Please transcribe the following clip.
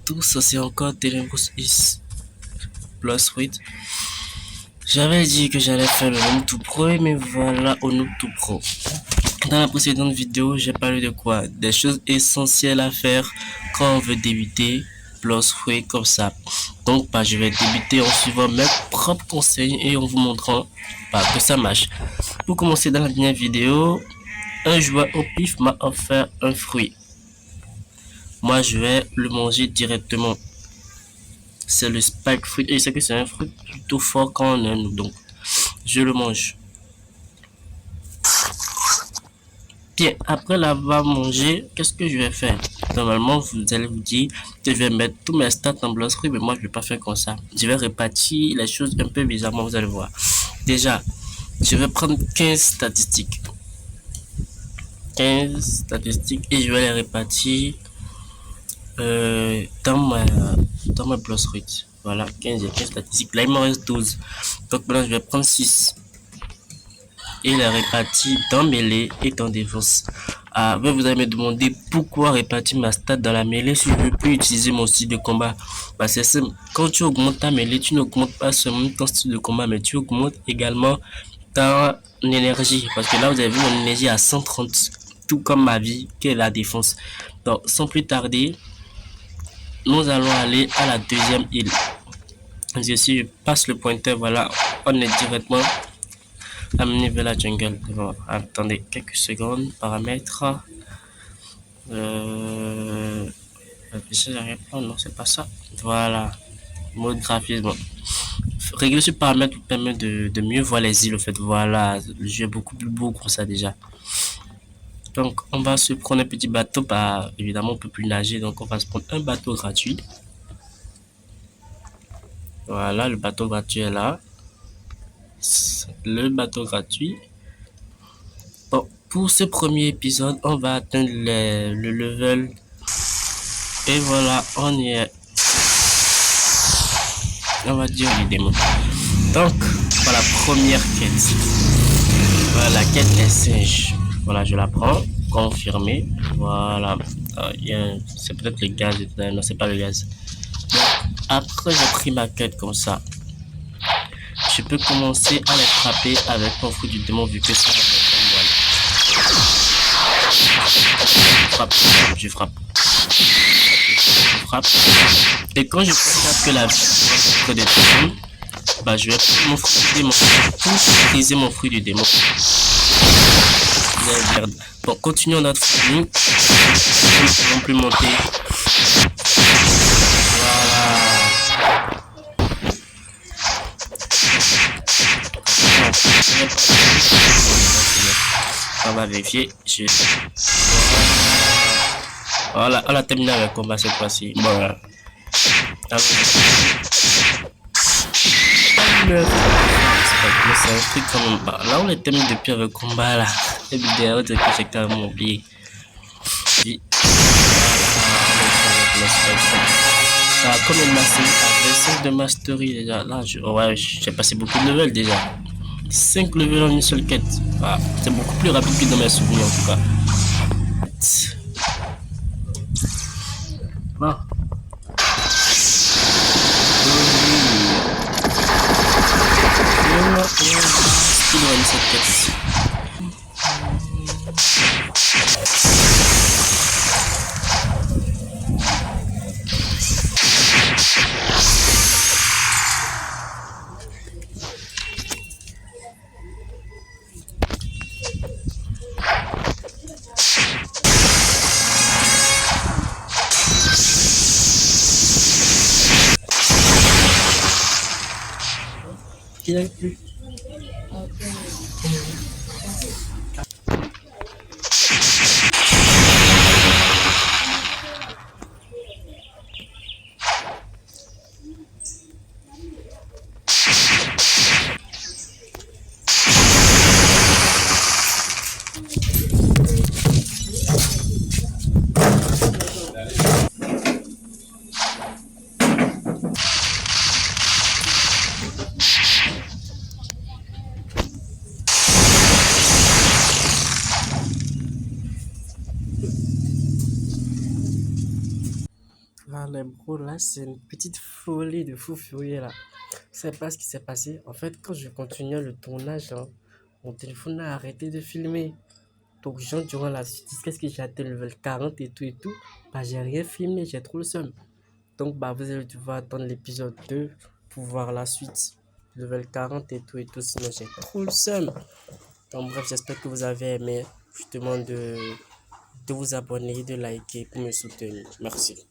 tous, c'est encore Télébrus is plus 8. J'avais dit que j'allais faire le Noob tout pro et me voilà au Noob tout pro. Dans la précédente vidéo, j'ai parlé de quoi? Des choses essentielles à faire quand on veut débuter plus 8 comme ça. Donc, je vais débuter en suivant mes propres conseils et en vous montrant que ça marche. Pour commencer, dans la dernière vidéo, un joueur au pif m'a offert un fruit. Moi, je vais le manger directement. C'est le spike fruit et c'est que c'est un fruit plutôt fort quand on aime, donc je le mange. Bien, après l'avoir mangé, qu'est-ce que je vais faire? Normalement, vous allez vous dire que je vais mettre tous mes stats en bloc fruit, mais moi, je vais pas faire comme ça. Je vais répartir les choses un peu bizarrement, vous allez voir. Déjà, je vais prendre 15 statistiques. 15 statistiques et je vais les répartir dans ma bloc fruit. Voilà, 15 et 15 statistiques. Là, il me reste 12. Donc maintenant, je vais prendre 6 et les répartir dans mêlée et dans défense. Vous allez me demander pourquoi répartir ma stat dans la mêlée si je ne veux plus utiliser mon style de combat. C'est simple. Quand tu augmentes ta mêlée, tu n'augmentes pas seulement ton style de combat, mais tu augmentes également ta énergie. Parce que là, vous avez vu mon énergie à 130, tout comme ma vie, qui est la défense. Donc, sans plus tarder, nous allons aller à la deuxième île. Si je passe le pointeur, voilà, on est directement amené vers la jungle. Bon, attendez quelques secondes. Paramètres. Non, c'est pas ça. Voilà. Mode graphisme. Régler ce paramètre vous permet de mieux voir les îles. En fait, voilà. Le jeu est beaucoup plus beau comme ça déjà. Donc, on va se prendre un petit bateau. Évidemment, on peut plus nager. Donc, on va se prendre un bateau gratuit. Voilà, le bateau gratuit est là. Le bateau gratuit. Bon, pour ce premier épisode, on va atteindre le level. Et voilà, on y est. On va dire les démons. Donc, voilà la première quête. Voilà, la quête des singes. Voilà, je la prends. Confirmé. Voilà. C'est peut-être le gaz. Non, c'est pas le gaz. Donc, après, j'ai pris ma quête comme ça. Je peux commencer à les frapper avec mon fruit du démon vu que ça va je frappe. Et quand je constate que la vie des démons, je vais prendre mon fruit du démon pour utiliser mon fruit du démon. Bon, continuons notre famille. Nous ne pouvons plus monter. Voilà. On va vérifier. Voilà, on a terminé avec le combat cette fois-ci. Bon, voilà. C'est un truc quand même. Là, on est terminé depuis avec le combat là. Et puis derrière, c'est que j'ai carrément oublié. Comme une mastery, avec 5 de mastery déjà. Là, j'ai passé beaucoup de levels déjà. 5 levels en une seule quête. C'est beaucoup plus rapide que dans mes souvenirs en tout cas. Bon. Cette quête ici. Il a plus. gros, là, c'est une petite folie de fou furieux, là. Je sais pas ce qui s'est passé. En fait, quand je continuais le tournage, hein, mon téléphone a arrêté de filmer. Donc, genre, durant la suite, qu'est-ce que j'ai atteint le level 40 et tout, bah, j'ai rien filmé, j'ai trop le seum. Donc, bah, vous allez devoir attendre l'épisode 2 pour voir la suite. Level 40 et tout, sinon j'ai trop le seum. Donc, bref, j'espère que vous avez aimé. Je vous demande de vous abonner, de liker pour me soutenir. Merci.